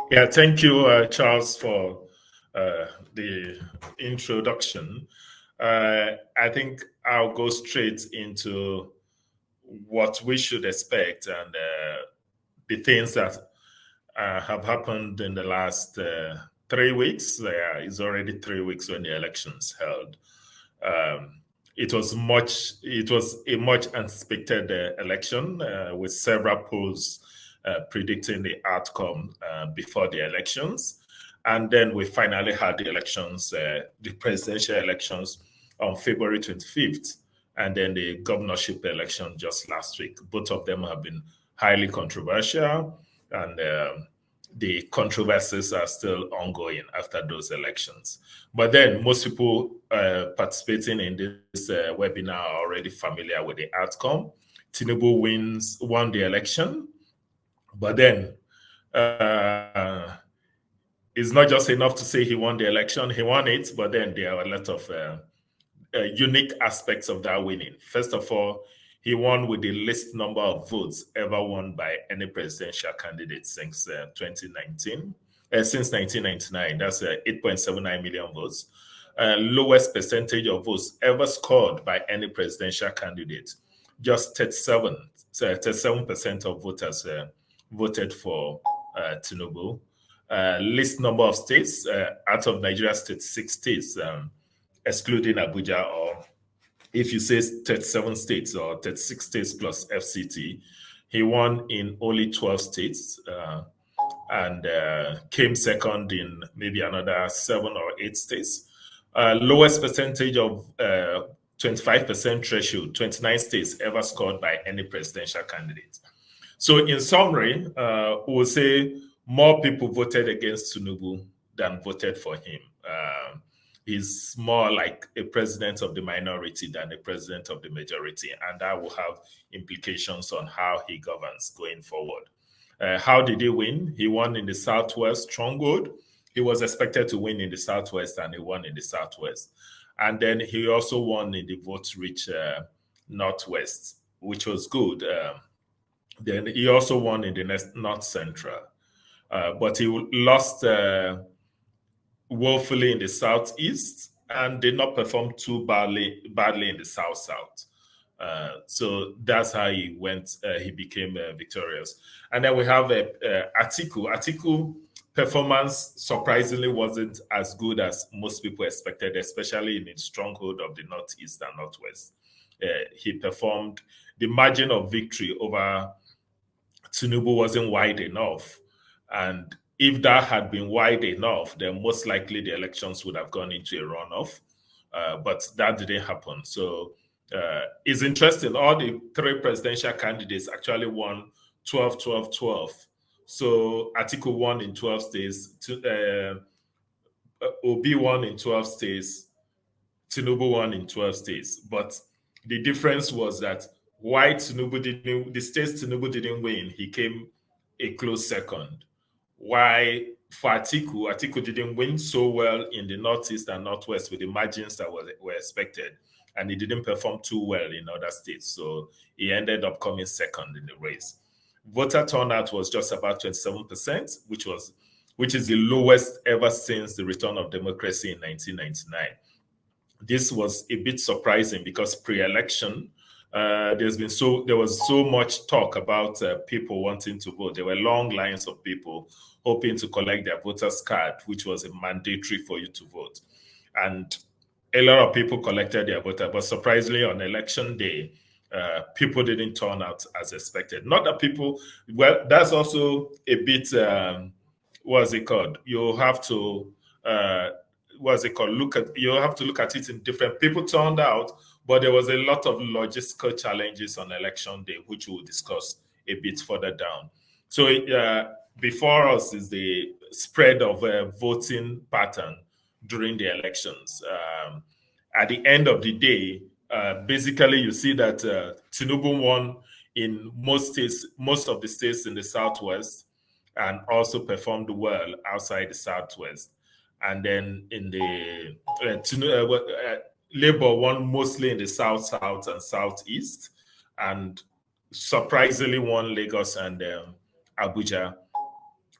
Yeah, thank you, Charles, for the introduction. I think I'll go straight into what we should expect and the things that have happened in the last 3 weeks. It's already 3 weeks when the elections held. Um, it was a much unexpected election with several polls predicting the outcome before the elections. And then we finally had the elections, the presidential elections on February 25th, and then the governorship election just last week. Both of them have been highly controversial, and the controversies are still ongoing after those elections. But then most people participating in this webinar are already familiar with the outcome. Tinubu won the election, but then it's not just enough to say he won the election. He won it, but then there are a lot of unique aspects of that winning. First of all, he won with the least number of votes ever won by any presidential candidate since 2019. Since 1999, that's 8.79 million votes. Lowest percentage of votes ever scored by any presidential candidate. Just 37% of voters voted for Tinubu. Least number of states out of Nigeria states, 6 states, excluding Abuja, or if you say 37 states or 36 states plus FCT, he won in only 12 states and came second in maybe another 7 or 8 states. Lowest percentage of 25% threshold, 29 states ever scored by any presidential candidate. So in summary, we'll say more people voted against Tinubu than voted for him. He's more like a president of the minority than a president of the majority, and that will have implications on how he governs going forward. How did he win? He won in the Southwest stronghold. He was expected to win in the Southwest, and he won in the Southwest. And then he also won in the vote-rich Northwest, which was good. Then he also won in the North Central. But he lost woefully in the Southeast and did not perform too badly in the South-South. So that's how he went. He became victorious. And then we have Atiku. Atiku performance surprisingly wasn't as good as most people expected, especially in the stronghold of the Northeast and Northwest. He performed. The margin of victory over Tinubu wasn't wide enough, and if that had been wide enough, then most likely the elections would have gone into a runoff, but that didn't happen. So it's interesting. All the 3 presidential candidates actually won 12, 12, 12. So Atiku won in 12 states, Obi won in 12 states, Tinubu won in 12 states. But the difference was that why the states Tinubu didn't win, he came a close second. Why for Atiku didn't win so well in the Northeast and Northwest with the margins that were expected, and he didn't perform too well in other states. So he ended up coming second in the race. Voter turnout was just about 27%, which is the lowest ever since the return of democracy in 1999. This was a bit surprising because pre-election, there was so much talk about people wanting to vote. There were long lines of people hoping to collect their voter's card, which was mandatory for you to vote. And a lot of people collected their voter, but surprisingly on election day, people didn't turn out as expected. Not that people, well, that's also a bit, what's it called? You have to, you have to look at it in different, people turned out, but there was a lot of logistical challenges on election day, which we'll discuss a bit further down. So before us is the spread of voting pattern during the elections. At the end of the day, basically you see that Tinubu won in most of the states in the Southwest, and also performed well outside the Southwest. And then in the Labour won mostly in the South and Southeast, and surprisingly won Lagos and Abuja.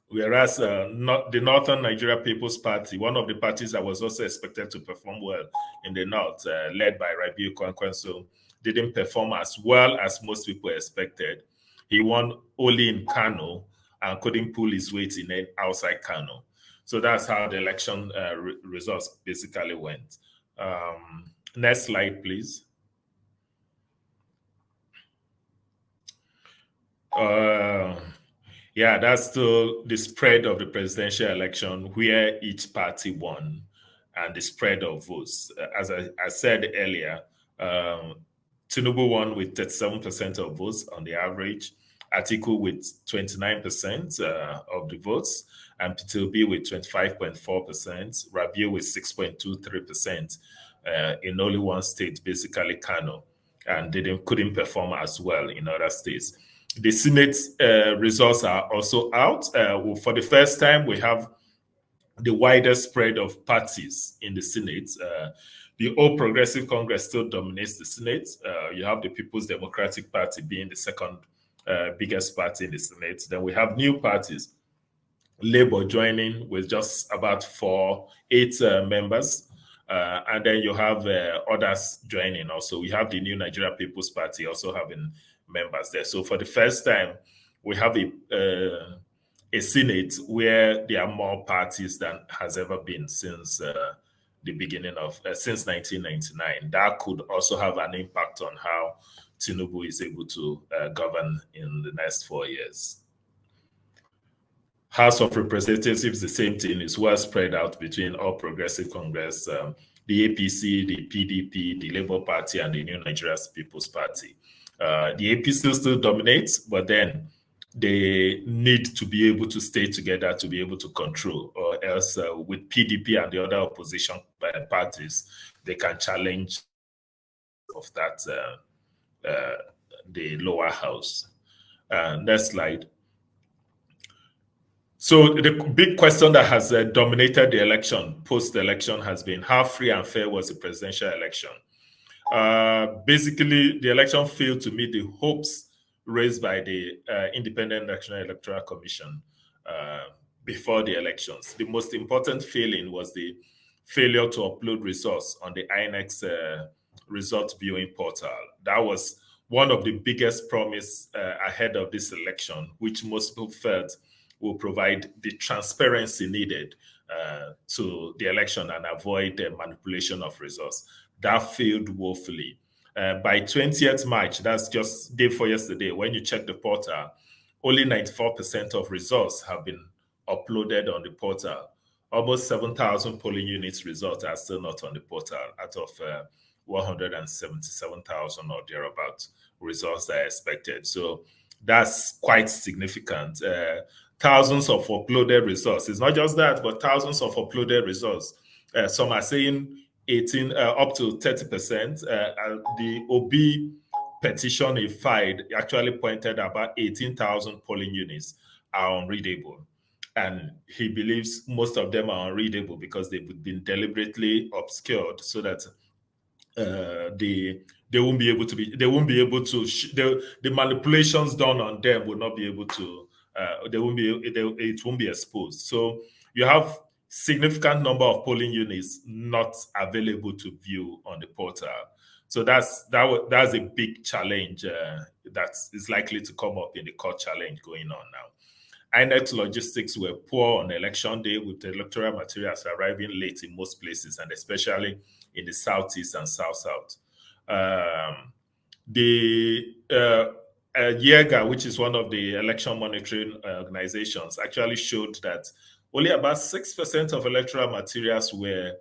Whereas not the Northern Nigeria People's Party, one of the parties that was also expected to perform well in the North, led by Rabiu Kwankwaso, didn't perform as well as most people expected. He won only in Kano and couldn't pull his weight in outside Kano. So that's how the election results basically went. Next slide, please. Yeah, that's the spread of the presidential election where each party won and the spread of votes. As I said earlier, Tinubu won with 37% of votes on the average, Atiku with 29% of the votes, and Peter Obi with 25.4%, Rabiu with 6.23% in only one state, basically Kano, and couldn't perform as well in other states. The Senate results are also out. For the first time, we have the widest spread of parties in the Senate. The All Progressive Congress still dominates the Senate. You have the People's Democratic Party being the second biggest party in the Senate. Then we have new parties. Labour joining with just about 8 members. And then you have others joining also. We have the New Nigeria People's Party also having members there. So for the first time, we have a Senate where there are more parties than has ever been since the beginning of, since 1999. That could also have an impact on how Tinubu is able to govern in the next 4 years. House of Representatives, the same thing, is well spread out between All Progressive Congress, the APC, the PDP, the Labour Party, and the New Nigeria People's Party. The APC still dominates, but then they need to be able to stay together to be able to control, or else with PDP and the other opposition parties, they can challenge of that the lower house. Next slide. So the big question that has dominated the election, post-election, has been how free and fair was the presidential election? Basically, the election failed to meet the hopes raised by the Independent National Electoral Commission before the elections. The most important failing was the failure to upload results on the INEC's result viewing portal. That was one of the biggest promise ahead of this election, which most people felt will provide the transparency needed to the election and avoid the manipulation of results. That failed woefully. By 20th March, that's just day before yesterday, when you check the portal, only 94% of results have been uploaded on the portal. Almost 7,000 polling units results are still not on the portal out of 177,000 or thereabouts results that are expected. So that's quite significant. Thousands of uploaded results. It's not just that, but thousands of uploaded results. Some are saying 18 up to 30%. The OB petition he filed actually pointed about 18,000 polling units are unreadable. And he believes most of them are unreadable because they've been deliberately obscured so that they won't be able to be, they won't be able to, the manipulations done on them will not be able to, it won't be exposed. So you have significant number of polling units not available to view on the portal. So that's a big challenge that is likely to come up in the court challenge going on now. INEC logistics were poor on election day, with the electoral materials arriving late in most places, and especially in the southeast and south-south. YEGA, which is one of the election monitoring organizations, actually showed that only about 6% of electoral materials were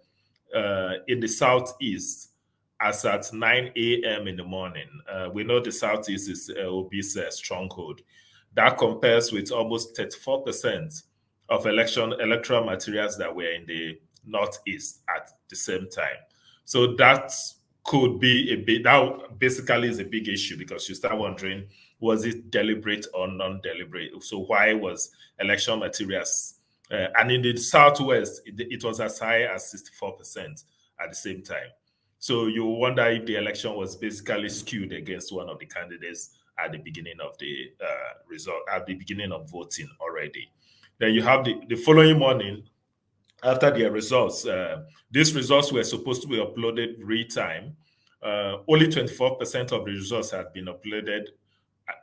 in the southeast as at 9 a.m. in the morning. We know the southeast is OB's stronghold. That compares with almost 34% of electoral materials that were in the northeast at the same time. So that could be that basically is a big issue, because you start wondering, was it deliberate or non-deliberate? So why was election materials, and in the southwest, it was as high as 64% at the same time. So you wonder if the election was basically skewed against one of the candidates at the beginning of the result, at the beginning of voting already. Then you have the following morning, after their results, these results were supposed to be uploaded real time. Only 24% of the results had been uploaded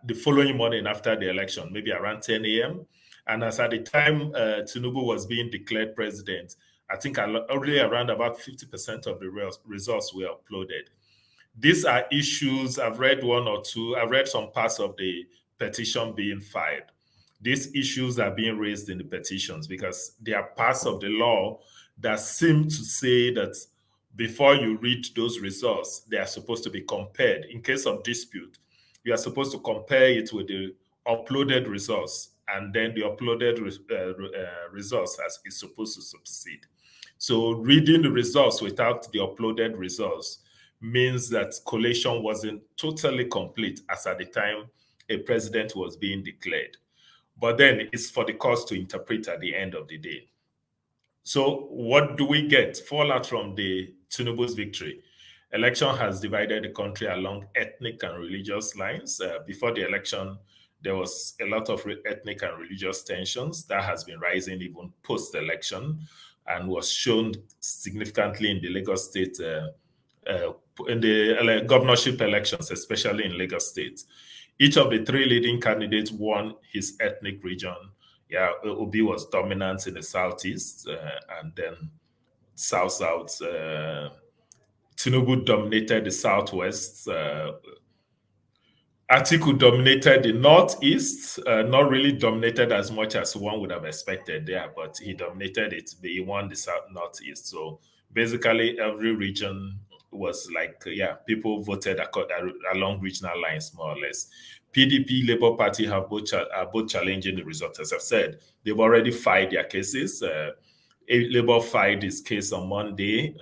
the following morning after the election, maybe around 10 a.m. And as at the time Tinubu was being declared president, I think only around about 50% of the results were uploaded. These are issues, I've read one or two, I've read some parts of the petition being filed. These issues are being raised in the petitions because they are parts of the law that seem to say that before you read those results, they are supposed to be compared. In case of dispute, you are supposed to compare it with the uploaded results, and then the uploaded results is supposed to succeed. So reading the results without the uploaded results means that collation wasn't totally complete as at the time a president was being declared. But then it's for the courts to interpret at the end of the day. So what do we get? Fallout from the Tinubu's victory. Election has divided the country along ethnic and religious lines. Before the election, there was a lot of ethnic and religious tensions that has been rising even post-election and was shown significantly in the Lagos State, in the governorship elections, especially in Lagos State. Each of the three leading candidates won his ethnic region. Yeah, Obi was dominant in the southeast, and then south-south. Tinubu dominated the southwest. Atiku dominated the northeast, not really dominated as much as one would have expected there, but he dominated it. He won the northeast. So basically, every region was like, people voted along regional lines, more or less. PDP, Labour Party are both challenging the results. As I've said, they've already filed their cases. Labour filed his case on Monday.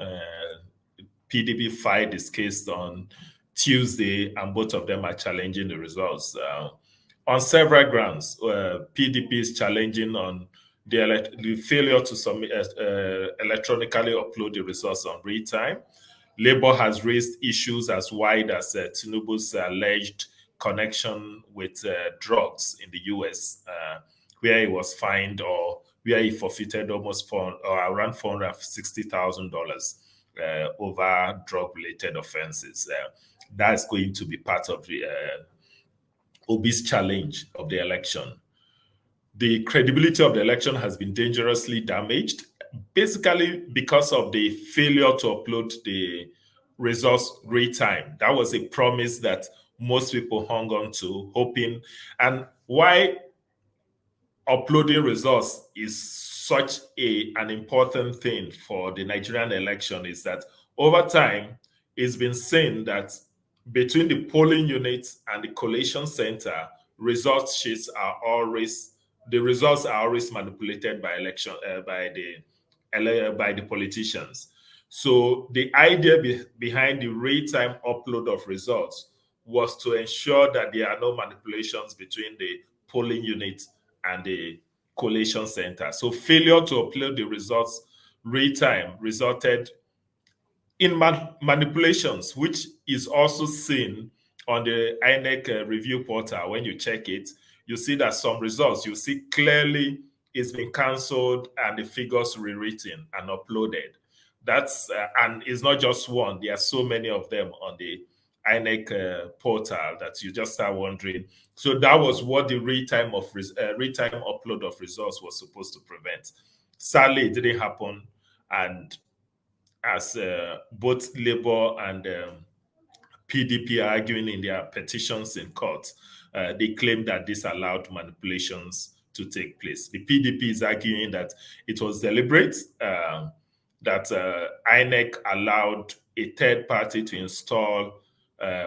PDP filed his case on Tuesday, and both of them are challenging the results. On several grounds, PDP is challenging on the failure to submit, electronically upload the results on real time. Labour has raised issues as wide as Tinubu's alleged connection with drugs in the US, where he was fined or where he forfeited almost around $460,000 over drug-related offenses. That's going to be part of the Obi's challenge of the election. The credibility of the election has been dangerously damaged, basically because of the failure to upload the results real time. That was a promise that most people hung on to, hoping. And why uploading results is such an important thing for the Nigerian election is that over time, it's been seen that between the polling units and the collation center, results sheets are always manipulated by the politicians. So the idea behind the real-time upload of results was to ensure that there are no manipulations between the polling unit and the collation center. So failure to upload the results real-time resulted in manipulations, which is also seen on the INEC review portal. When you check it, you see that some results, you see clearly it's been cancelled and the figures rewritten and uploaded. That's and it's not just one. There are so many of them on the INEC portal that you just start wondering. So that was what the real-time upload of results was supposed to prevent. Sadly, it didn't happen, and as both Labour and PDP are arguing in their petitions in court, they claim that this allowed manipulations to take place. The PDP is arguing that it was deliberate, that INEC allowed a third party to install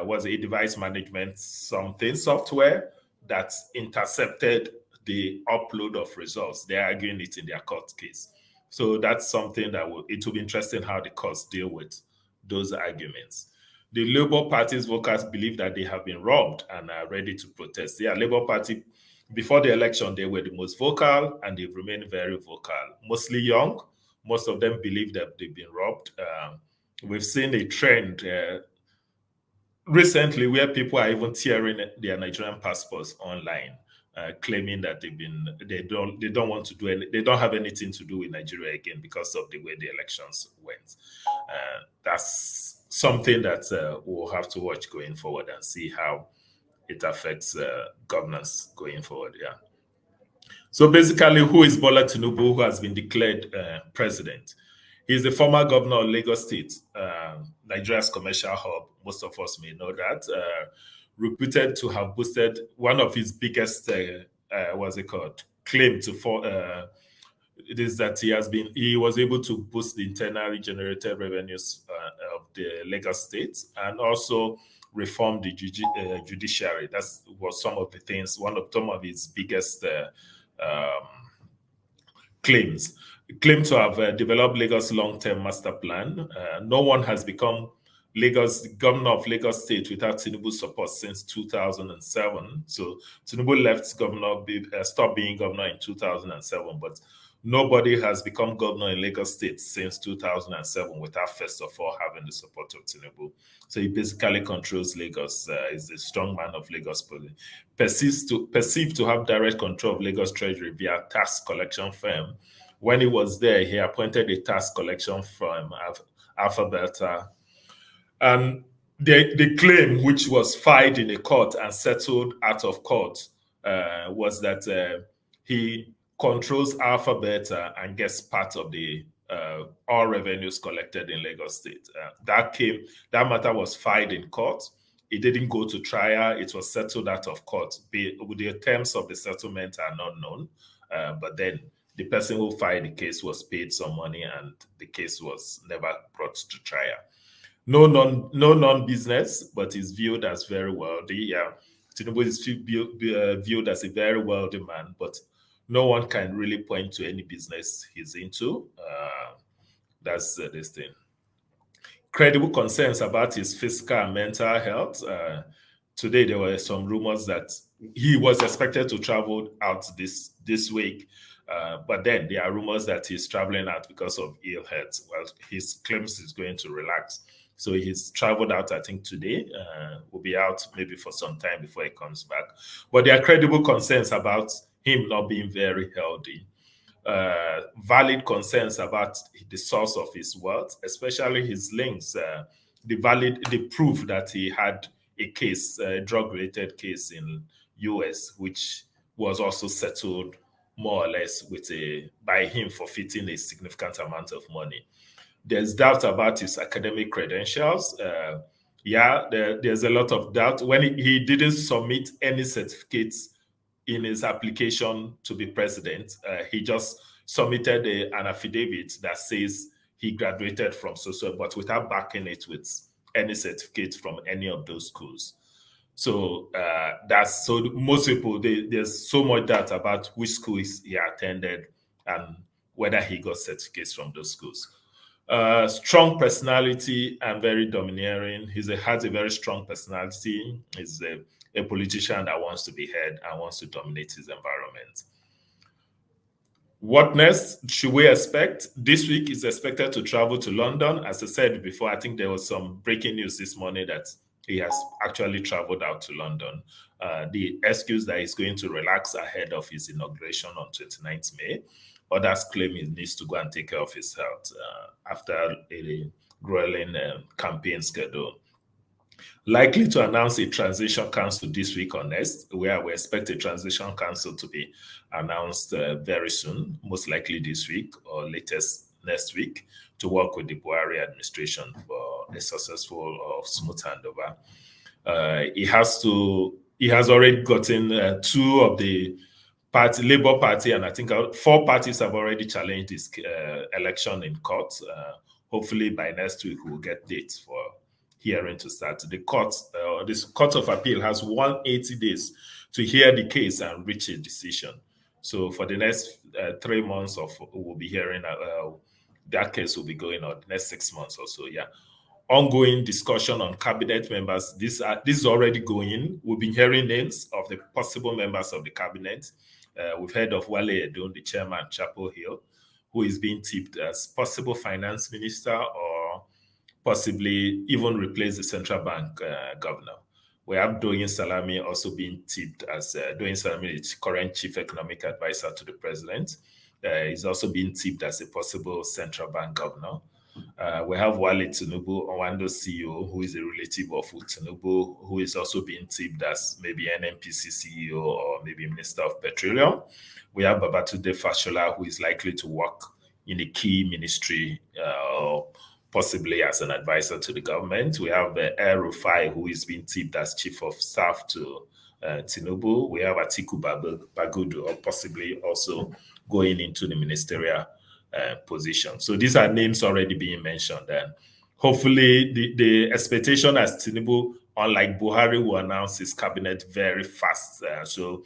was a device management software that intercepted the upload of results. They're arguing it in their court case. So that's something that it will be interesting how the courts deal with those arguments. The Labour Party's voters believe that they have been robbed and are ready to protest. Yeah, Labour Party, before the election, they were the most vocal and they've remained very vocal, mostly young. Most of them believe that they've been robbed. We've seen a trend recently where people are even tearing their Nigerian passports online. claiming that they don't want to do they don't have anything to do with Nigeria again because of the way the elections went. That's something that we'll have to watch going forward and see how it affects governance going forward. Yeah. So basically, who is Bola Tinubu, who has been declared president? He's the former governor of Lagos State, Nigeria's commercial hub. Most of us may know that. Reputed to have boosted one of his biggest, what's it called, claim to it is that he was able to boost the internally generated revenues of the Lagos State and also reform the judiciary. That was some of the things, some of his biggest claims. Claimed to have developed Lagos long-term master plan. No one has become governor of Lagos State without Tinubu's support since 2007. So Tinubu left governor, stopped being governor in 2007, but nobody has become governor in Lagos State since 2007 without first of all having the support of Tinubu. So he basically controls Lagos. Is the strong man of Lagos policy. Perceived to have direct control of Lagos Treasury via tax collection firm. When he was there, he appointed a tax collection firm, Alpha Beta. And the claim, which was filed in a court and settled out of court, was that he controls Alpha Beta and gets part of the all revenues collected in Lagos State. That matter was filed in court. It didn't go to trial. It was settled out of court. The terms of the settlement are not known, but then the person who filed the case was paid some money, and the case was never brought to trial. No non-business, but is viewed as very wealthy. Yeah, Tinubu is viewed as a very wealthy man, but no one can really point to any business he's into. That's this thing. Credible concerns about his physical and mental health. Today, there were some rumors that he was expected to travel out this week. But then there are rumors that he's traveling out because of ill health. Well, he claims he's going to relax. So he's traveled out, I think, today. Will be out maybe for some time before he comes back. But there are credible concerns about him not being very healthy. Valid concerns about the source of his wealth, especially his links. The proof that he had a case, a drug-related case in US, which was also settled more or less by him forfeiting a significant amount of money. There's doubt about his academic credentials. There's a lot of doubt. When he didn't submit any certificates in his application to be president, he just submitted an affidavit that says he graduated from social, but without backing it with any certificate from any of those schools. So most people, there's so much doubt about which schools he attended and whether he got certificates from those schools. Strong personality and very domineering. He has a very strong personality. He's a politician that wants to be heard and wants to dominate his environment. What next should we expect? This week is expected to travel to London. As I said before, I think there was some breaking news this morning that he has actually traveled out to London. The excuse that he's going to relax ahead of his inauguration on 29th May. Others claim he needs to go and take care of his health after a grueling campaign schedule. Likely to announce a transition council this week or next, where we expect a transition council to be announced very soon, most likely this week or latest next week, to work with the Buhari administration for a successful or smooth handover. He has already gotten two of the Labour Party, and I think 4 parties have already challenged this election in court. Hopefully by next week we'll get dates for hearing to start. This Court of Appeal has 180 days to hear the case and reach a decision. So for the next 3 months we'll be hearing that case will be going on the next 6 months or so. Yeah. Ongoing discussion on cabinet members. This is already going. We've been hearing names of the possible members of the cabinet. We've heard of Wale Edun, the chairman, Chapel Hill, who is being tipped as possible finance minister or possibly even replace the central bank governor. We have Doyin Salami also being tipped as Doyin Salami, the current chief economic advisor to the president. He's also being tipped as a possible central bank governor. We have Wale Tinubu, Owando's CEO, who is a relative of Tinubu, who is also being tipped as maybe NNPC CEO or maybe Minister of Petroleum. We have Babatunde Fashola, who is likely to work in a key ministry or possibly as an advisor to the government. We have El Rufai, who is being tipped as chief of staff to Tinubu. We have Atiku Bagudu, or possibly also going into the ministerial position. So these are names already being mentioned. And hopefully the expectation as Tinubu, unlike Buhari, will announce his cabinet very fast. So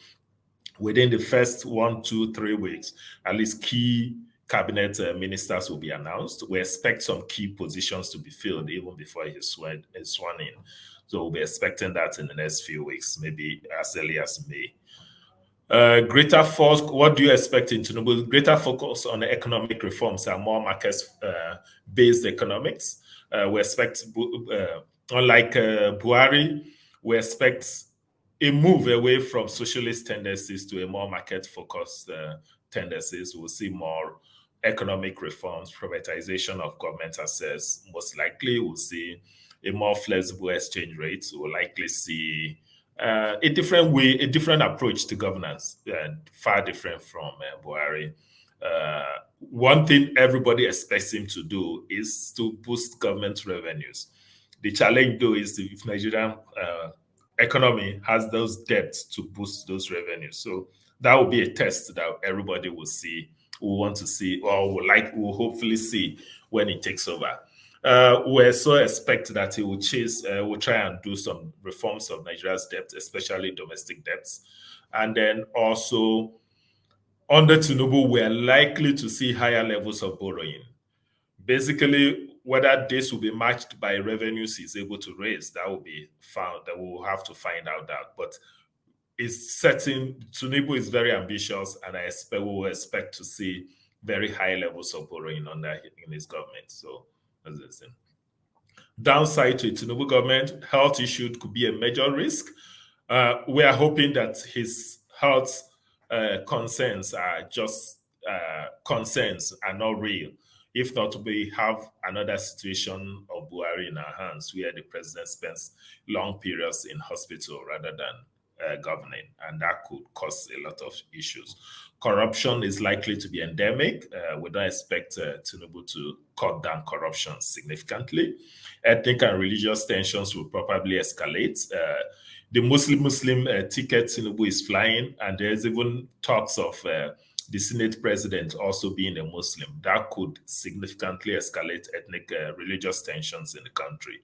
within the first 1, 2, 3 weeks, at least key cabinet ministers will be announced. We expect some key positions to be filled even before he's sworn in. So we'll be expecting that in the next few weeks, maybe as early as May. Greater focus, what do you expect in Tinubu? Greater focus on the economic reforms and more market-based economics. We expect, unlike Buhari, we expect a move away from socialist tendencies to a more market-focused tendencies. We'll see more economic reforms, privatization of government assets. Most likely, we'll see a more flexible exchange rate. We'll likely see a different approach to governance, far different from Buhari. One thing everybody expects him to do is to boost government revenues. The challenge, though, is if Nigerian economy has those debts to boost those revenues. So that will be a test that everybody will see, will want to see, or will hopefully see when it takes over. We also expect that he will try and do some reforms of Nigeria's debt, especially domestic debts. And then also, under Tinubu, we are likely to see higher levels of borrowing. Basically, whether this will be matched by revenues he's able to raise, that will be found, that we will have to find out that. But it's certain Tinubu is very ambitious, and we will expect to see very high levels of borrowing in his government. So that's the thing. Downside to Tinubu government, health issue could be a major risk. We are hoping that his health concerns are just concerns and not real. If not, we have another situation of Buhari in our hands where the president spends long periods in hospital rather than governing, and that could cause a lot of issues. Corruption is likely to be endemic. We don't expect Tinubu to cut down corruption significantly. Ethnic and religious tensions will probably escalate. The Muslim ticket Tinubu is flying, and there's even talks of the Senate president also being a Muslim. That could significantly escalate ethnic religious tensions in the country.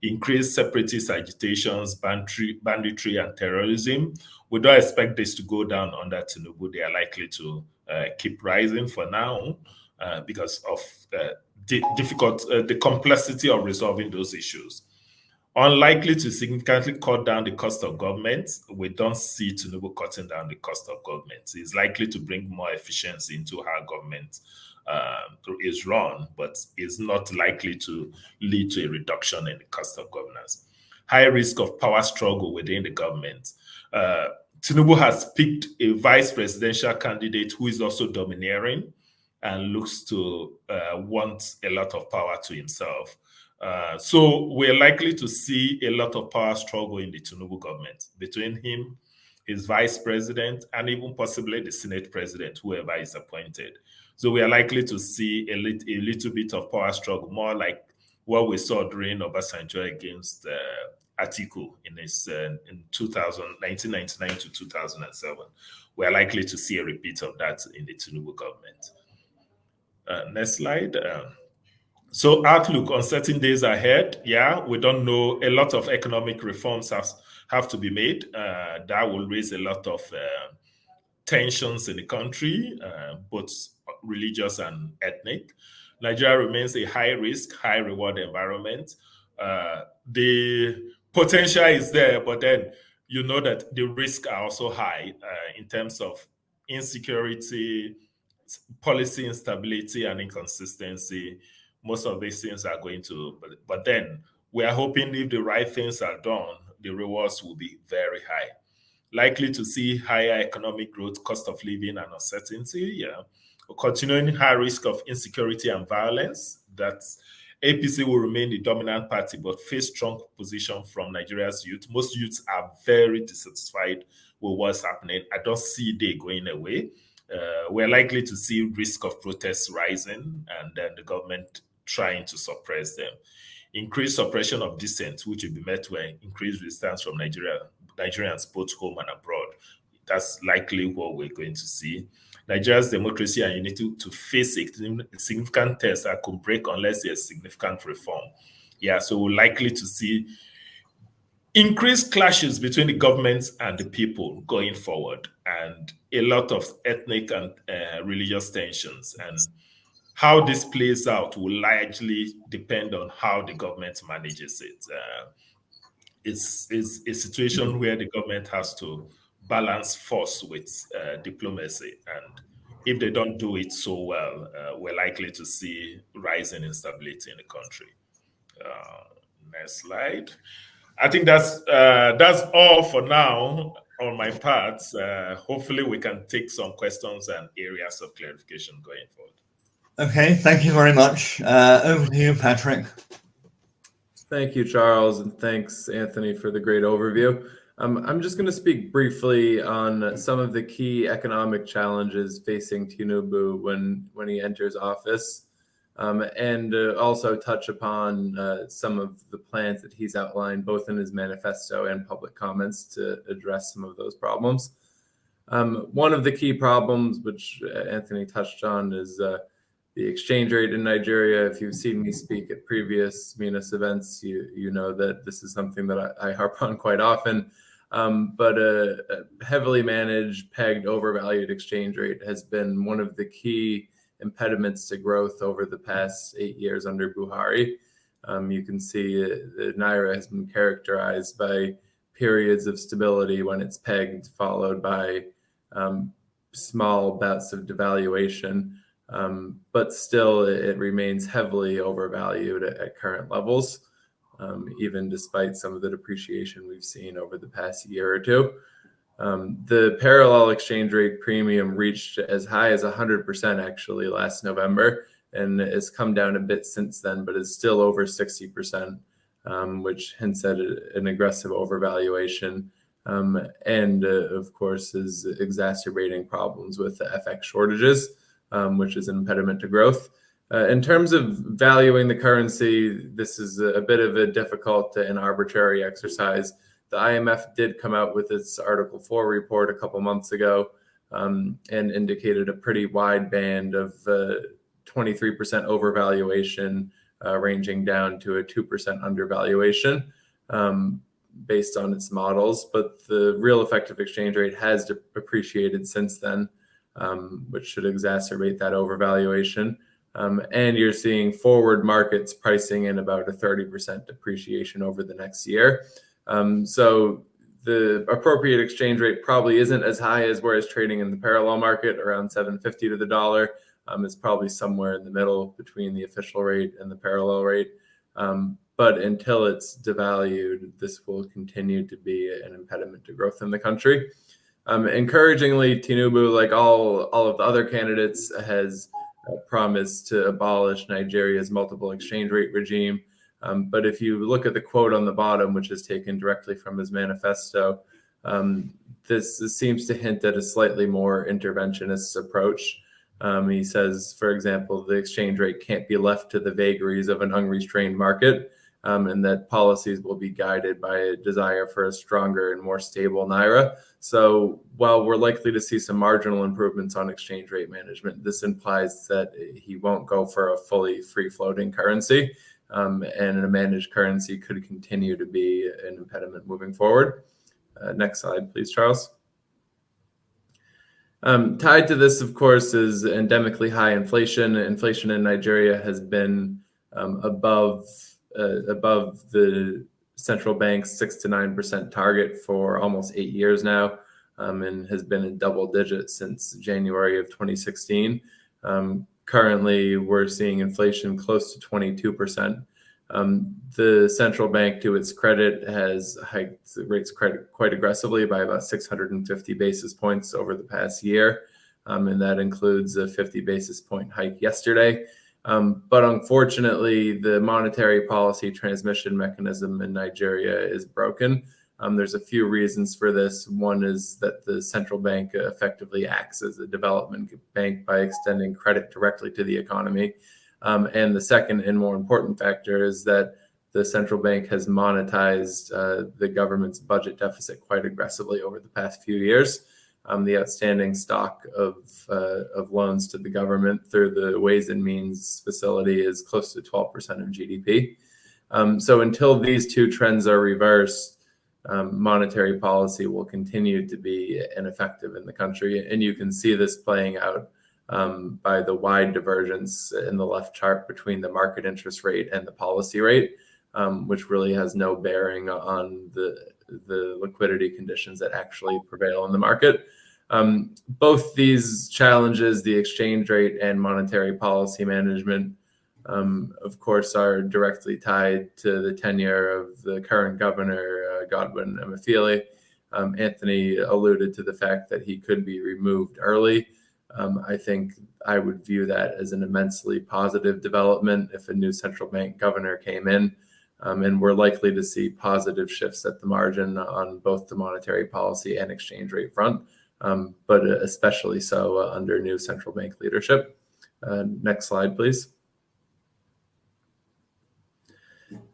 Increased separatist agitations, banditry, and terrorism. We don't expect this to go down under Tinubu. They are likely to keep rising for now because of the complexity of resolving those issues. Unlikely to significantly cut down the cost of government. We don't see Tinubu cutting down the cost of government. It's likely to bring more efficiency into how government is run, but is not likely to lead to a reduction in the cost of governance. High risk of power struggle within the government. Tinubu has picked a vice presidential candidate who is also domineering and looks to want a lot of power to himself. So we're likely to see a lot of power struggle in the Tinubu government between him, his vice president, and even possibly the Senate president, whoever is appointed. So we are likely to see a little bit of power struggle, more like what we saw during Obasanjo against Atiku in 1999 to 2007. We are likely to see a repeat of that in the Tinubu government. Next slide. So outlook on certain days ahead, we don't know. A lot of economic reforms have to be made. That will raise a lot of tensions in the country, both religious and ethnic. Nigeria remains a high risk, high reward environment. The potential is there, but then you know that the risks are also high in terms of insecurity, policy instability, and inconsistency. Most of these things are going to, but then we are hoping if the right things are done, the rewards will be very high. Likely to see higher economic growth, cost of living, and uncertainty. Yeah, continuing high risk of insecurity and violence. That APC will remain the dominant party, but face strong opposition from Nigeria's youth. Most youths are very dissatisfied with what's happening. I don't see they going away. We're likely to see risk of protests rising, and then the government trying to suppress them. Increased suppression of dissent, which will be met with increased resistance from Nigerians both home and abroad. That's likely what we're going to see. Nigeria's democracy and unity to face a significant test that could break unless there's significant reform. Yeah, so we're likely to see increased clashes between the government and the people going forward, and a lot of ethnic and religious tensions. And how this plays out will largely depend on how the government manages it. It's a situation where the government has to balance force with diplomacy. And if they don't do it so well, we're likely to see rising instability in the country. Next slide. I think that's all for now on my part. Hopefully we can take some questions and areas of clarification going forward. Okay, thank you very much. Over to you, Patrick. Thank you, Charles, and thanks, Anthony, for the great overview. I'm just going to speak briefly on some of the key economic challenges facing Tinubu when he enters office, and also touch upon some of the plans that he's outlined, both in his manifesto and public comments, to address some of those problems. One of the key problems, which Anthony touched on, is the exchange rate in Nigeria. If you've seen me speak at previous Minas events, you know that this is something that I harp on quite often. But a heavily managed, pegged, overvalued exchange rate has been one of the key impediments to growth over the past 8 years under Buhari. You can see the Naira has been characterized by periods of stability when it's pegged, followed by small bouts of devaluation. But still, it remains heavily overvalued at current levels, even despite some of the depreciation we've seen over the past year or two. The parallel exchange rate premium reached as high as 100% actually last November, and has come down a bit since then, but is still over 60%, which hints at an aggressive overvaluation, and of course is exacerbating problems with the FX shortages, which is an impediment to growth. In terms of valuing the currency, this is a bit of a difficult and arbitrary exercise. The IMF did come out with its Article 4 report a couple months ago, and indicated a pretty wide band of 23% overvaluation, ranging down to a 2% undervaluation, based on its models. But the real effective exchange rate has appreciated since then, which should exacerbate that overvaluation. And you're seeing forward markets pricing in about a 30% depreciation over the next year. So the appropriate exchange rate probably isn't as high as where it's trading in the parallel market, around 750 to the dollar. It's probably somewhere in the middle between the official rate and the parallel rate. But until it's devalued, this will continue to be an impediment to growth in the country. Encouragingly, Tinubu, like all of the other candidates, has promised to abolish Nigeria's multiple exchange rate regime. But if you look at the quote on the bottom, which is taken directly from his manifesto, this seems to hint at a slightly more interventionist approach. He says, for example, the exchange rate can't be left to the vagaries of an unrestrained market, and that policies will be guided by a desire for a stronger and more stable Naira. So while we're likely to see some marginal improvements on exchange rate management, this implies that he won't go for a fully free-floating currency, and a managed currency could continue to be an impediment moving forward. Next slide, please, Charles. Tied to this, of course, is endemically high inflation. Inflation in Nigeria has been above the central bank's 6 to 9% target for almost 8 years now, and has been in double digits since January of 2016. Currently, we're seeing inflation close to 22%, The central bank, to its credit, has hiked the rates quite aggressively by about 650 basis points over the past year, and that includes a 50 basis point hike yesterday. But unfortunately, the monetary policy transmission mechanism in Nigeria is broken. There's a few reasons for this. One is that the central bank effectively acts as a development bank by extending credit directly to the economy. And the second and more important factor is that the central bank has monetized the government's budget deficit quite aggressively over the past few years. The outstanding stock of loans to the government through the Ways and Means facility is close to 12% of GDP. So until these two trends are reversed, monetary policy will continue to be ineffective in the country. And you can see this playing out by the wide divergence in the left chart between the market interest rate and the policy rate, which really has no bearing on the liquidity conditions that actually prevail in the market. Both these challenges, the exchange rate and monetary policy management, of course, are directly tied to the tenure of the current governor, Godwin Emefiele. Anthony alluded to the fact that he could be removed early. I think I would view that as an immensely positive development if a new central bank governor came in. And we're likely to see positive shifts at the margin on both the monetary policy and exchange rate front, but especially so under new central bank leadership. Next slide, please.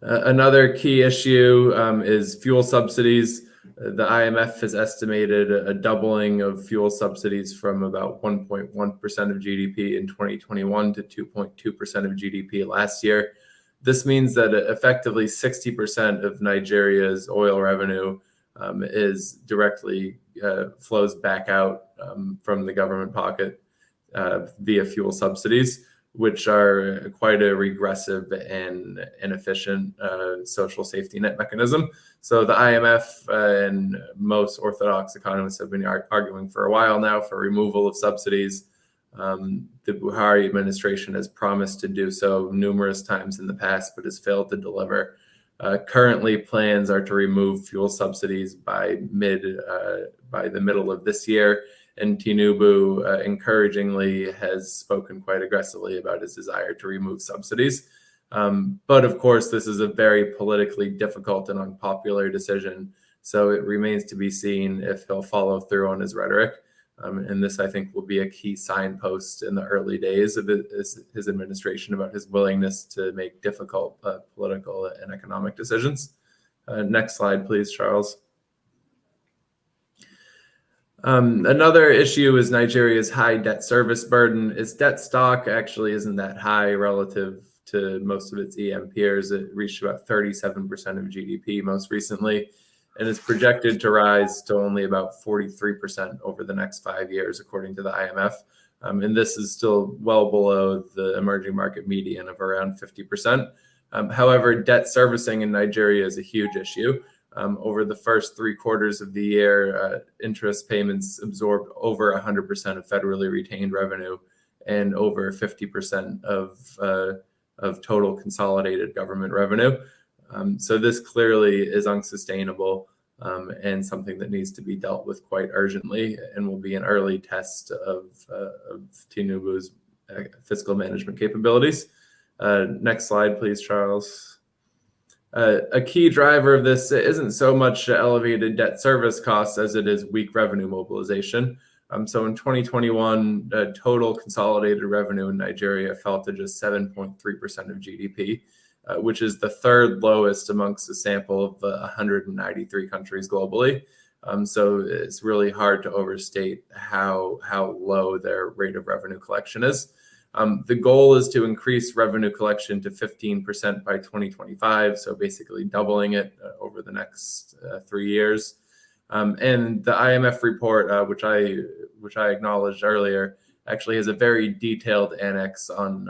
Another key issue is fuel subsidies. The IMF has estimated a doubling of fuel subsidies from about 1.1% of GDP in 2021 to 2.2% of GDP last year. This means that effectively 60% of Nigeria's oil revenue is directly flows back out from the government pocket via fuel subsidies, which are quite a regressive and inefficient social safety net mechanism. So the IMF and most orthodox economists have been arguing for a while now for removal of subsidies. The Buhari administration has promised to do so numerous times in the past, but has failed to deliver. Currently, plans are to remove fuel subsidies by the middle of this year. And Tinubu, encouragingly, has spoken quite aggressively about his desire to remove subsidies. But of course, this is a very politically difficult and unpopular decision. So it remains to be seen if he'll follow through on his rhetoric. And this, I think, will be a key signpost in the early days of his administration about his willingness to make difficult political and economic decisions. Next slide, please, Charles. Another issue is Nigeria's high debt service burden. Its debt stock actually isn't that high relative to most of its EM peers. It reached about 37% of GDP most recently, and is projected to rise to only about 43% over the next 5 years, according to the IMF. And this is still well below the emerging market median of around 50%. However, debt servicing in Nigeria is a huge issue. Over the first 3 quarters of the year, interest payments absorbed over 100% of federally retained revenue and over 50% of total consolidated government revenue. So this clearly is unsustainable and something that needs to be dealt with quite urgently, and will be an early test of Tinubu's fiscal management capabilities. Next slide, please, Charles. A key driver of this isn't so much elevated debt service costs as it is weak revenue mobilization. So in 2021, total consolidated revenue in Nigeria fell to just 7.3% of GDP, which is the third lowest amongst a sample of 193 countries globally. So it's really hard to overstate how low their rate of revenue collection is. The goal is to increase revenue collection to 15% by 2025, so basically doubling it over the next 3 years. And the IMF report, which I acknowledged earlier, actually has a very detailed annex on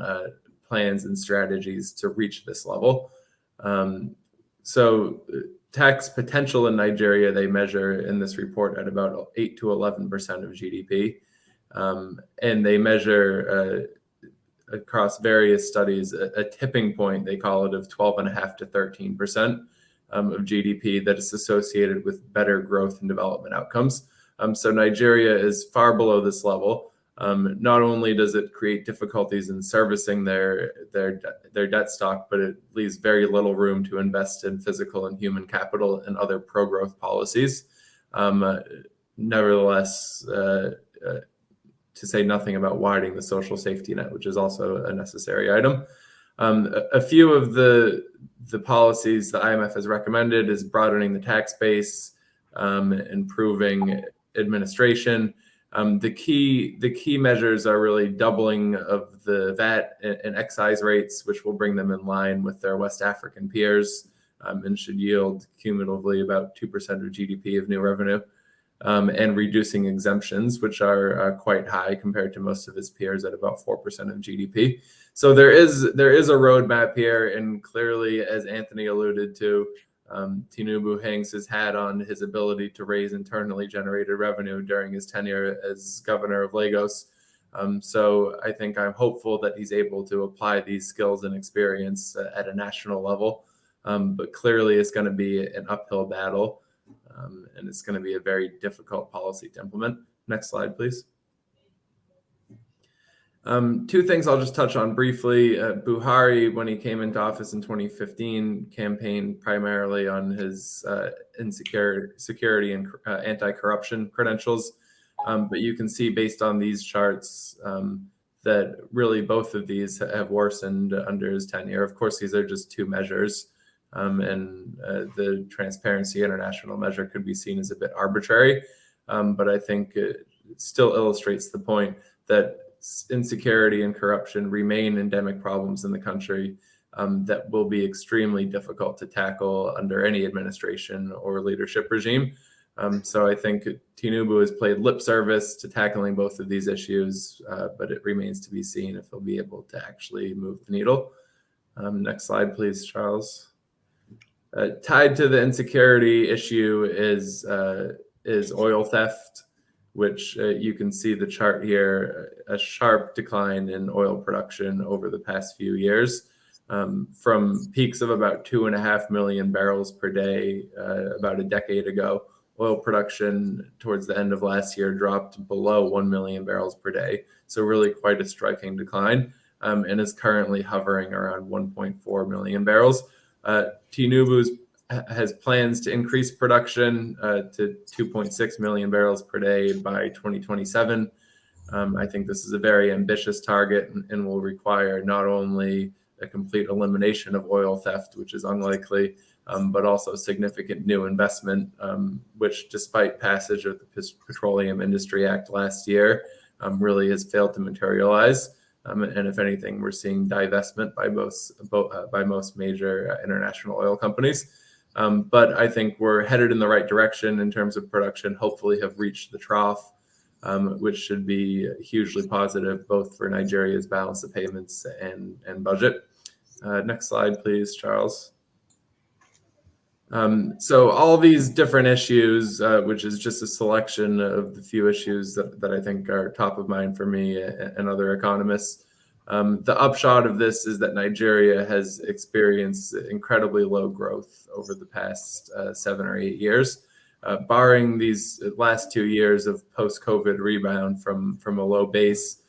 plans and strategies to reach this level. So tax potential in Nigeria, they measure in this report at about 8 to 11% of GDP. And they measure across various studies a tipping point, they call it, of 12.5 to 13% of GDP that is associated with better growth and development outcomes. So Nigeria is far below this level. Not only does it create difficulties in servicing their debt stock, but it leaves very little room to invest in physical and human capital and other pro-growth policies. Nevertheless, to say nothing about widening the social safety net, which is also a necessary item. A few of the policies the IMF has recommended is broadening the tax base, improving administration. The key measures are really doubling of the VAT and excise rates, which will bring them in line with their West African peers, and should yield cumulatively about 2% of GDP of new revenue, and reducing exemptions, which are quite high compared to most of his peers at about 4% of GDP. So there is a roadmap here, and clearly, as Anthony alluded to, Tinubu hangs his hat on his ability to raise internally generated revenue during his tenure as governor of Lagos. So I think I'm hopeful that he's able to apply these skills and experience at a national level. But clearly, it's going to be an uphill battle, and it's going to be a very difficult policy to implement. Next slide, please. Two things I'll just touch on briefly. Buhari, when he came into office in 2015, campaigned primarily on his security and anti-corruption credentials. But you can see based on these charts that really both of these have worsened under his tenure. Of course, these are just two measures, and the Transparency International measure could be seen as a bit arbitrary. But I think it still illustrates the point that insecurity and corruption remain endemic problems in the country that will be extremely difficult to tackle under any administration or leadership regime. So I think Tinubu has played lip service to tackling both of these issues, but it remains to be seen if he'll be able to actually move the needle. Next slide, please, Charles. Tied to the insecurity issue is oil theft, which you can see the chart here, a sharp decline in oil production over the past few years, from peaks of about 2.5 million barrels per day about a decade ago. Oil production towards the end of last year dropped below 1 million barrels per day. So really quite a striking decline, and is currently hovering around 1.4 million barrels. Tinubu has plans to increase production to 2.6 million barrels per day by 2027. I think this is a very ambitious target and will require not only a complete elimination of oil theft, which is unlikely, but also significant new investment, which despite passage of the Petroleum Industry Act last year, really has failed to materialize. And if anything, we're seeing divestment by most major international oil companies. But I think we're headed in the right direction in terms of production, hopefully have reached the trough, which should be hugely positive, both for Nigeria's balance of payments and budget. Next slide, please, Charles. So all these different issues, which is just a selection of the few issues that I think are top of mind for me and other economists. The upshot of this is that Nigeria has experienced incredibly low growth over the past 7 or 8 years. Barring these last 2 years of post-COVID rebound from a low base,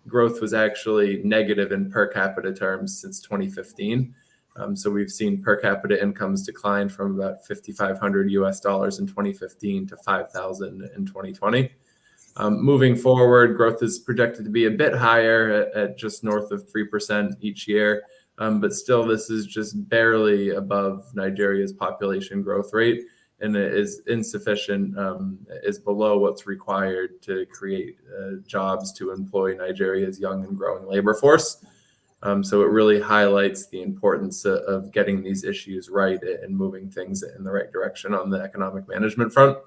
growth was actually negative in per capita terms since 2015. So we've seen per capita incomes decline from about $5,500 in 2015 to 5,000 in 2020. Moving forward, growth is projected to be a bit higher at just north of 3% each year. But still, this is just barely above Nigeria's population growth rate, and it is insufficient, is below what's required to create jobs to employ Nigeria's young and growing labor force. So it really highlights the importance of getting these issues right and moving things in the right direction on the economic management front.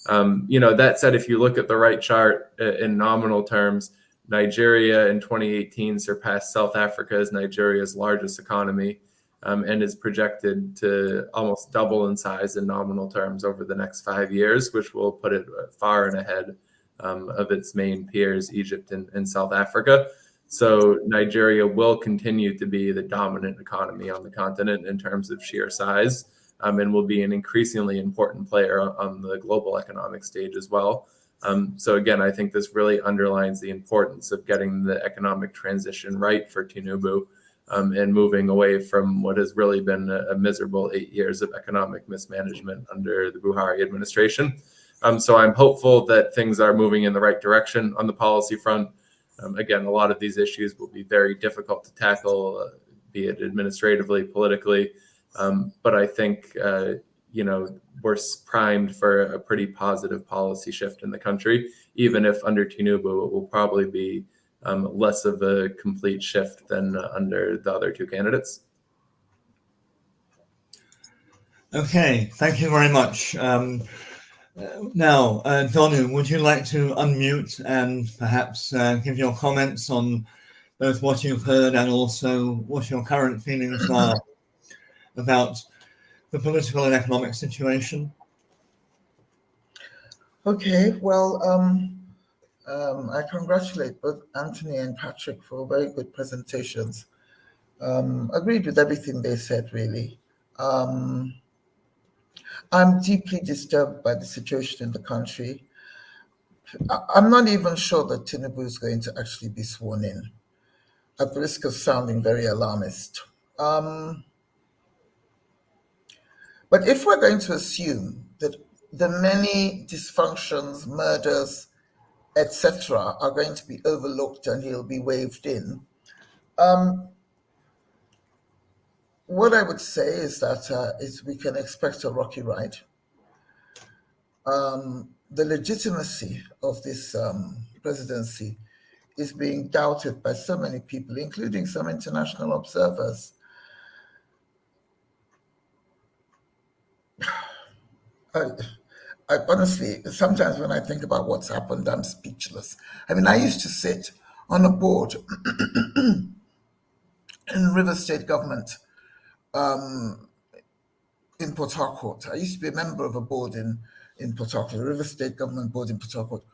That said, if you look at the right chart in nominal terms, Nigeria in 2018 surpassed South Africa as Nigeria's largest economy, and is projected to almost double in size in nominal terms over the next 5 years, which will put it far and ahead of its main peers, Egypt and South Africa. So Nigeria will continue to be the dominant economy on the continent in terms of sheer size, and will be an increasingly important player on the global economic stage as well. So again, I think this really underlines the importance of getting the economic transition right for Tinubu, and moving away from what has really been a miserable 8 years of economic mismanagement under the Buhari administration. So I'm hopeful that things are moving in the right direction on the policy front. Again, a lot of these issues will be very difficult to tackle, be it administratively, politically. But I think, we're primed for a pretty positive policy shift in the country, even if under Tinubu it will probably be less of a complete shift than under the other two candidates. Okay, thank you very much. Now, Donu, would you like to unmute and perhaps give your comments on both what you've heard and also what your current feelings are about the political and economic situation? Okay, well, I congratulate both Anthony and Patrick for very good presentations. Agreed with everything they said, really. I'm deeply disturbed by the situation in the country. I'm not even sure that Tinubu is going to actually be sworn in, at the risk of sounding very alarmist. But if we're going to assume that the many dysfunctions, murders, etc., are going to be overlooked and he'll be waved in, what I would say is that we can expect a rocky ride. The legitimacy of this presidency is being doubted by so many people, including some international observers. I honestly, sometimes when I think about what's happened, I'm speechless. I mean, I used to sit on a board in River State government in Port Harcourt. I used to be a member of a board in Port Harcourt, the River State government board in Port Harcourt.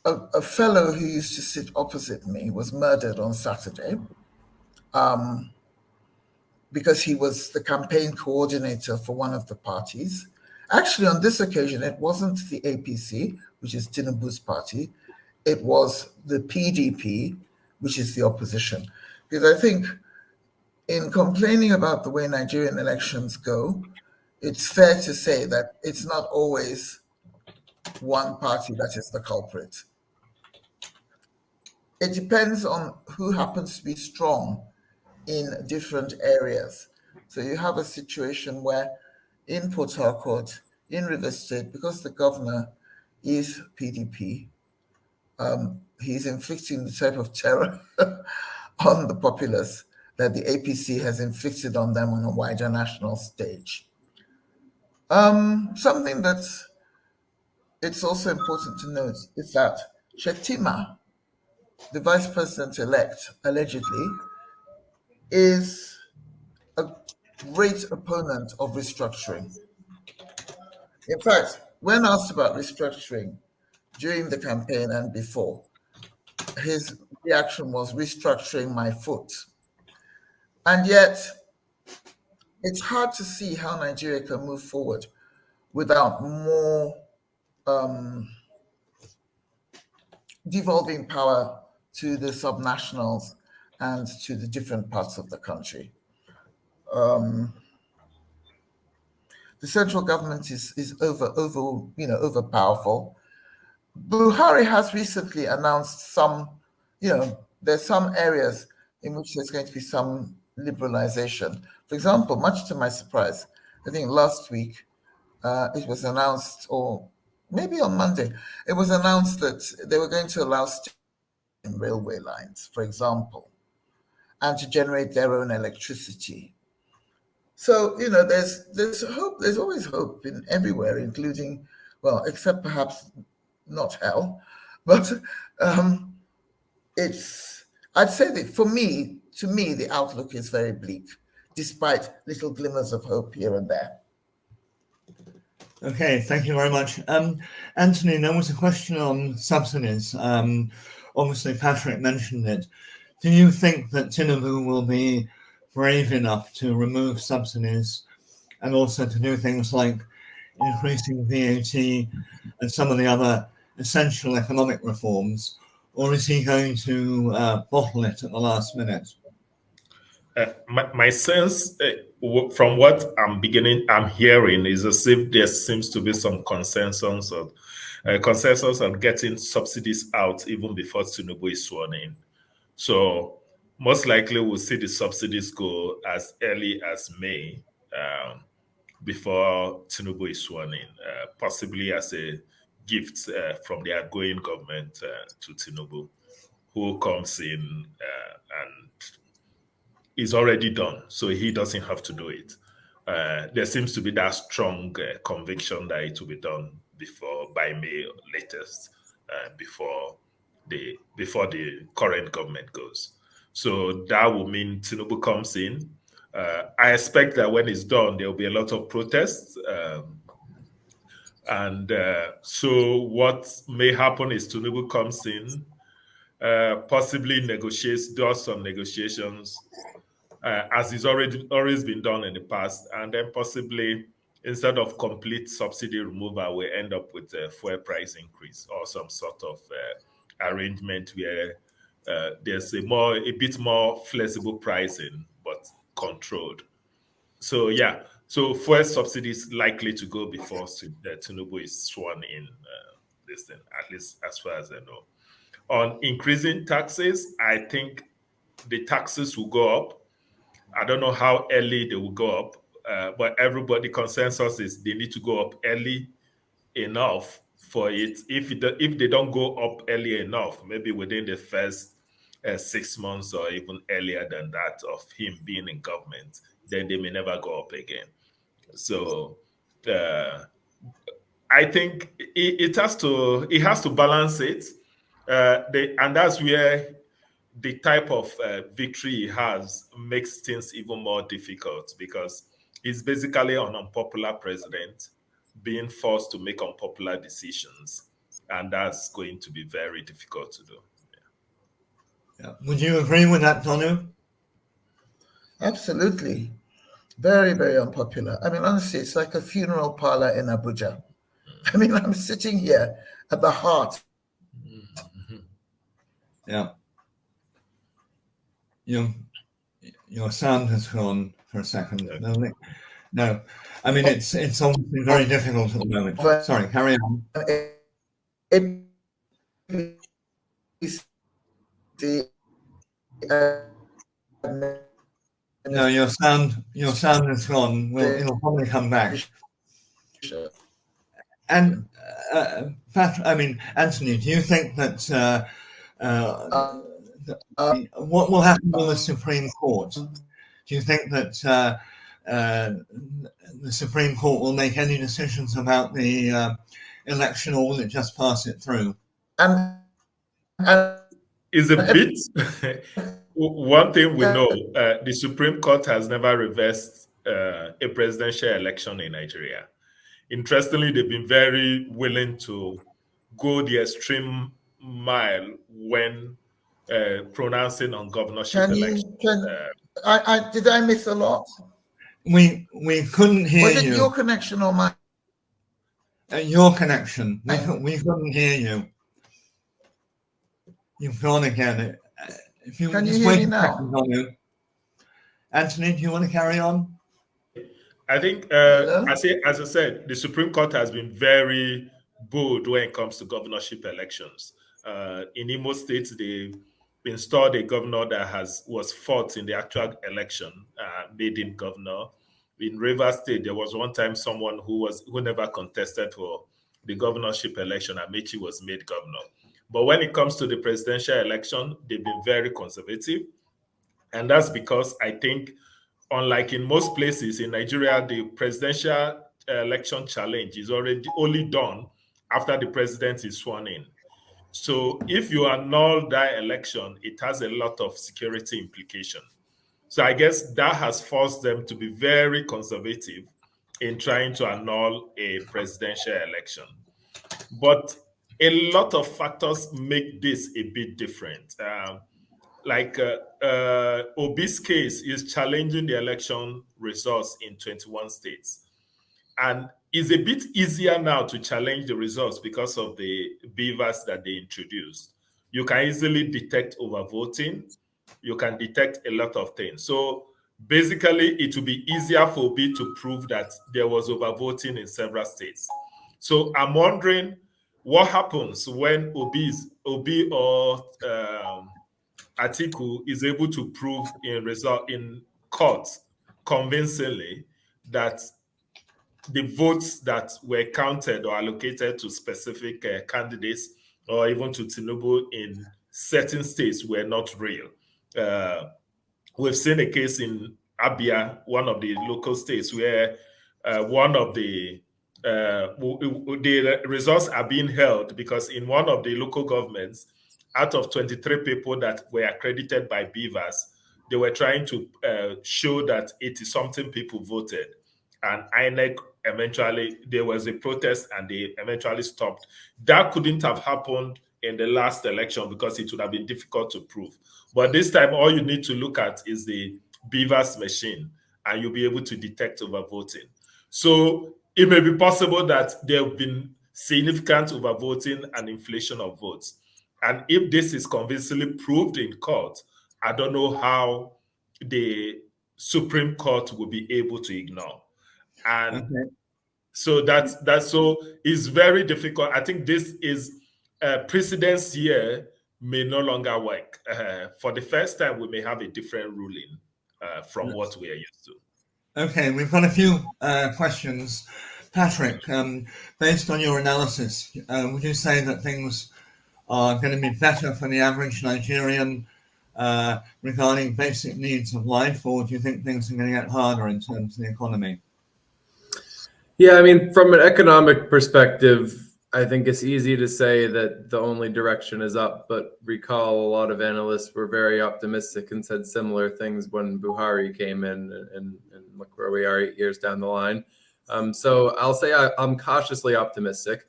A fellow who used to sit opposite me was murdered on Saturday because he was the campaign coordinator for one of the parties. Actually, on this occasion, it wasn't the APC, which is Tinubu's party. It was the PDP, which is the opposition. Because I think in complaining about the way Nigerian elections go, it's fair to say that it's not always one party that is the culprit. It depends on who happens to be strong in different areas. So you have a situation where in Port Harcourt, in River State, because the governor is PDP, he's inflicting the type of terror on the populace that the APC has inflicted on them on a wider national stage. Something that it's also important to note is that Shettima, the vice president-elect, allegedly, is a great opponent of restructuring. In fact, when asked about restructuring during the campaign and before, his reaction was restructuring my foot. And yet, it's hard to see how Nigeria can move forward without more devolving power to the subnationals and to the different parts of the country. The central government is overpowerful. Buhari has recently announced some, there's some areas in which there's going to be some liberalization. For example, much to my surprise, I think last week it was announced, or maybe on Monday, it was announced that they were going to allow railway lines, for example, and to generate their own electricity. So, there's hope. There's always hope in everywhere, including, well, except perhaps not hell, but I'd say that to me, the outlook is very bleak, despite little glimmers of hope here and there. Okay, thank you very much. Anthony, there was a question on subsidies. Obviously, Patrick mentioned it. do you think that Tinubu will be brave enough to remove subsidies and also to do things like increasing VAT and some of the other essential economic reforms, or is he going to bottle it at the last minute? My sense from what I'm hearing is as if there seems to be some consensus on getting subsidies out even before Tinubu is sworn in. So most likely we'll see the subsidies go as early as May before Tinubu is sworn in, possibly as a gift from the outgoing government to Tinubu, who comes in and is already done, so he doesn't have to do it. There seems to be that strong conviction that it will be done by May latest, before the current government goes. So that will mean Tinubu comes in. I expect that when it's done, there will be a lot of protests. So what may happen is Tinubu comes in, possibly does some negotiations, as is always been done in the past, and then possibly instead of complete subsidy removal, we end up with a fuel price increase or some sort of arrangement where there's a bit more flexible pricing but controlled. So yeah, so fuel subsidy is likely to go before Tinubu is sworn in. This thing, at least as far as I know. On increasing taxes, I think the taxes will go up. I don't know how early they will go up, but everybody consensus is they need to go up early enough for it. If they don't go up early enough, maybe within the first 6 months or even earlier than that of him being in government, then they may never go up again. So I think it has to balance it, and that's where the type of victory he has makes things even more difficult, because he's basically an unpopular president being forced to make unpopular decisions, and that's going to be very difficult to do. Yeah. Would you agree with that, Donu? Absolutely. Very, very unpopular. I mean, honestly, it's like a funeral parlor in Abuja. I mean, I'm sitting here at the heart. Yeah. Your sound has gone for a second. No. I mean, it's obviously very difficult at the moment. Sorry, carry on. No, your sound has gone. It'll probably come back. And Anthony, do you think that what will happen with the Supreme Court? Do you think that the Supreme Court will make any decisions about the election, or will it just pass it through? Is a bit. One thing we know, the Supreme Court has never reversed a presidential election in Nigeria. Interestingly, they've been very willing to go the extreme mile when pronouncing on governorship elections. Did I miss a lot? We couldn't hear you. Was it your connection or mine? Your connection. We couldn't hear you. You've gone again. If you Can just you hear wait me a now? second on you. Anthony, do you want to carry on? I think, as I said, the Supreme Court has been very bold when it comes to governorship elections. In Imo State, they installed a governor that was fought in the actual election, made him governor. In Rivers State, there was one time someone who never contested for the governorship election, Amechi, was made governor. But when it comes to the presidential election, they've been very conservative. And that's because I think, unlike in most places in Nigeria, the presidential election challenge is only done after the president is sworn in. So if you annul that election, it has a lot of security implication. So I guess that has forced them to be very conservative in trying to annul a presidential election. But a lot of factors make this a bit different. like Obi's case is challenging the election results in 21 states. And it's a bit easier now to challenge the results because of the beavers that they introduced. You can easily detect overvoting. You can detect a lot of things. So basically, it will be easier for Obi to prove that there was overvoting in several states. So I'm wondering what happens when Obi or Atiku is able to prove in court convincingly that the votes that were counted or allocated to specific candidates or even to Tinubu in certain states were not real. We've seen a case in Abia, one of the local states, where one of the results are being held because in one of the local governments, out of 23 people that were accredited by Beavers, they were trying to show that 80-something people voted. And INEC eventually, there was a protest and they eventually stopped. That couldn't have happened in the last election because it would have been difficult to prove. But this time, all you need to look at is the Beavers machine and you'll be able to detect overvoting. So it may be possible that there have been significant overvoting and inflation of votes. And if this is convincingly proved in court, I don't know how the Supreme Court will be able to ignore. And so that's so it's very difficult. I think this is precedence here may no longer work. For the first time, we may have a different ruling from what we are used to. Okay, we've got a few questions. Patrick, based on your analysis, would you say that things are going to be better for the average Nigerian regarding basic needs of life, or do you think things are going to get harder in terms of the economy? Yeah, I mean, from an economic perspective, I think it's easy to say that the only direction is up, but recall a lot of analysts were very optimistic and said similar things when Buhari came in, and look where we are 8 years down the line. So I'll say I'm cautiously optimistic.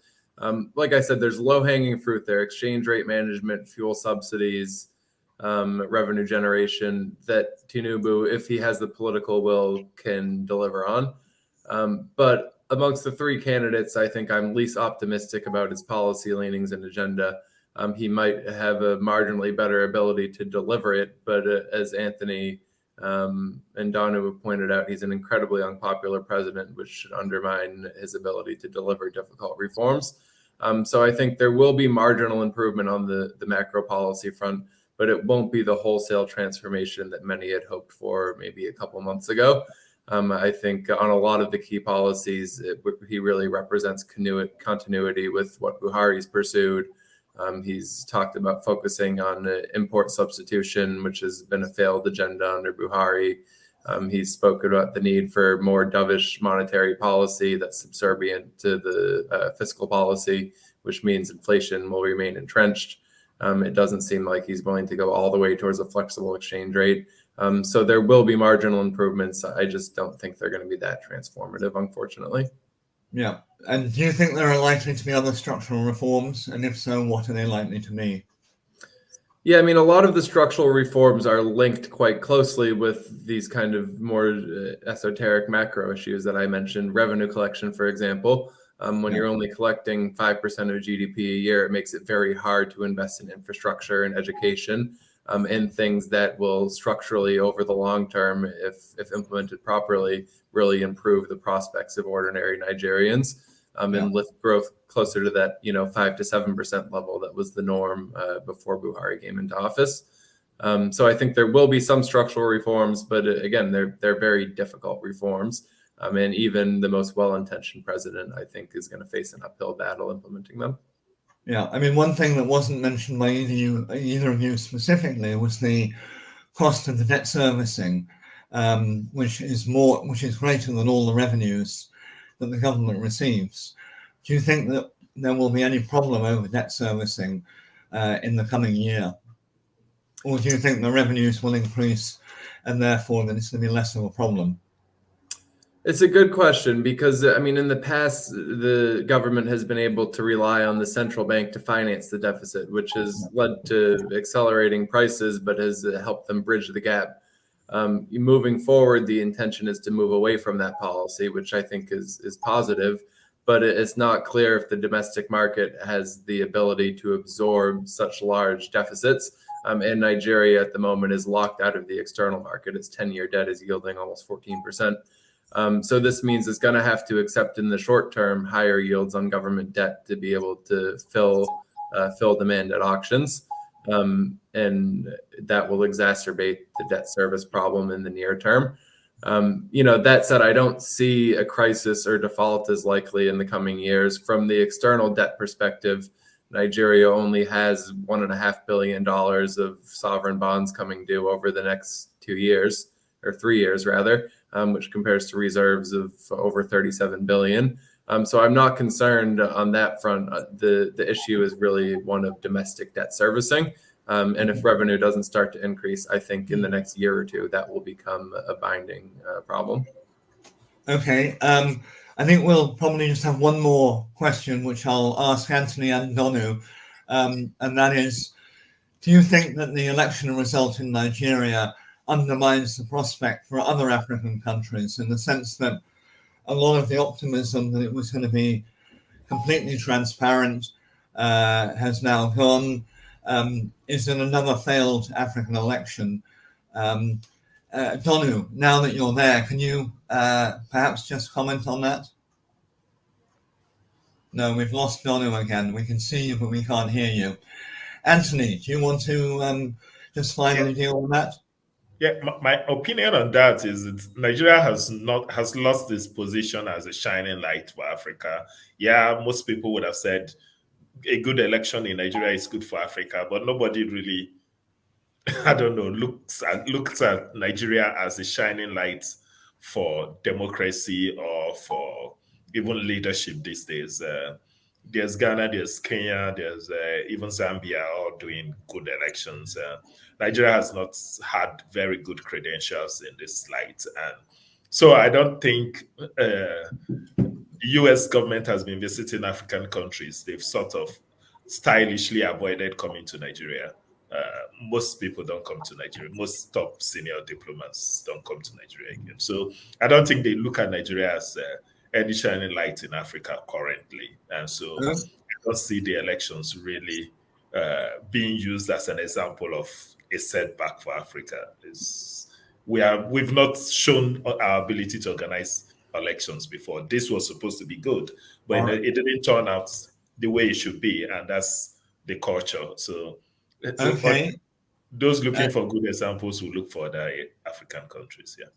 Like I said, there's low-hanging fruit there: exchange rate management, fuel subsidies, revenue generation that Tinubu, if he has the political will, can deliver on. But amongst the three candidates, I think I'm least optimistic about his policy leanings and agenda. He might have a marginally better ability to deliver it, but as Anthony and Donu have pointed out, he's an incredibly unpopular president, which should undermine his ability to deliver difficult reforms. So I think there will be marginal improvement on the macro policy front, but it won't be the wholesale transformation that many had hoped for maybe a couple months ago. I think on a lot of the key policies, he really represents continuity with what Buhari's pursued. He's talked about focusing on import substitution, which has been a failed agenda under Buhari. He's spoken about the need for more dovish monetary policy that's subservient to the fiscal policy, which means inflation will remain entrenched. It doesn't seem like he's willing to go all the way towards a flexible exchange rate. So there will be marginal improvements. I just don't think they're going to be that transformative, unfortunately. Yeah. And do you think there are likely to be other structural reforms? And if so, what are they likely to be? Yeah, I mean, a lot of the structural reforms are linked quite closely with these kind of more esoteric macro issues that I mentioned. Revenue collection, for example. When you're only collecting 5% of GDP a year, it makes it very hard to invest in infrastructure and education. And things that will structurally, over the long term, if implemented properly, really improve the prospects of ordinary Nigerians and lift growth closer to that 5 to 7% level that was the norm before Buhari came into office. So I think there will be some structural reforms, but again, they're very difficult reforms. And even the most well-intentioned president, I think, is going to face an uphill battle implementing them. Yeah, I mean, one thing that wasn't mentioned by either of you specifically was the cost of the debt servicing, which is greater than all the revenues that the government receives. Do you think that there will be any problem over debt servicing in the coming year? Or do you think the revenues will increase and therefore that it's going to be less of a problem? It's a good question because, I mean, in the past, the government has been able to rely on the central bank to finance the deficit, which has led to accelerating prices, but has helped them bridge the gap. Moving forward, the intention is to move away from that policy, which I think is positive, but it's not clear if the domestic market has the ability to absorb such large deficits. And Nigeria at the moment is locked out of the external market. Its 10-year debt is yielding almost 14%. So this means it's going to have to accept in the short term higher yields on government debt to be able to fill demand at auctions. And that will exacerbate the debt service problem in the near term. That said, I don't see a crisis or default as likely in the coming years. From the external debt perspective, Nigeria only has $1.5 billion of sovereign bonds coming due over the next 2 years, or 3 years rather, which compares to reserves of over 37 billion. So I'm not concerned on that front. The issue is really one of domestic debt servicing. And if revenue doesn't start to increase, I think in the next year or two, that will become a binding problem. Okay. I think we'll probably just have one more question, which I'll ask Anthony and Donu. And that is, do you think that the election result in Nigeria undermines the prospect for other African countries, in the sense that a lot of the optimism that it was going to be completely transparent has now gone? Is in another failed African election? Donu, now that you're there, can you perhaps just comment on that? No, we've lost Donu again. We can see you, but we can't hear you. Anthony, do you want to just finally deal with that? Yeah, my opinion on that is that Nigeria has lost its position as a shining light for Africa. Yeah, most people would have said a good election in Nigeria is good for Africa, but nobody really, I don't know, looks at Nigeria as a shining light for democracy or for even leadership these days. There's Ghana, there's Kenya, there's even Zambia, all doing good elections. Nigeria has not had very good credentials in this light. And so I don't think the US government has been visiting African countries. They've sort of stylishly avoided coming to Nigeria. Most people don't come to Nigeria. Most top senior diplomats don't come to Nigeria again. So I don't think they look at Nigeria as any shining light in Africa currently. And so I don't see the elections really being used as an example of a setback for Africa. We've not shown our ability to organize elections before. This was supposed to be good, but it didn't turn out the way it should be, and that's the culture. So okay. Those looking for good examples will look for the African countries. Yeah.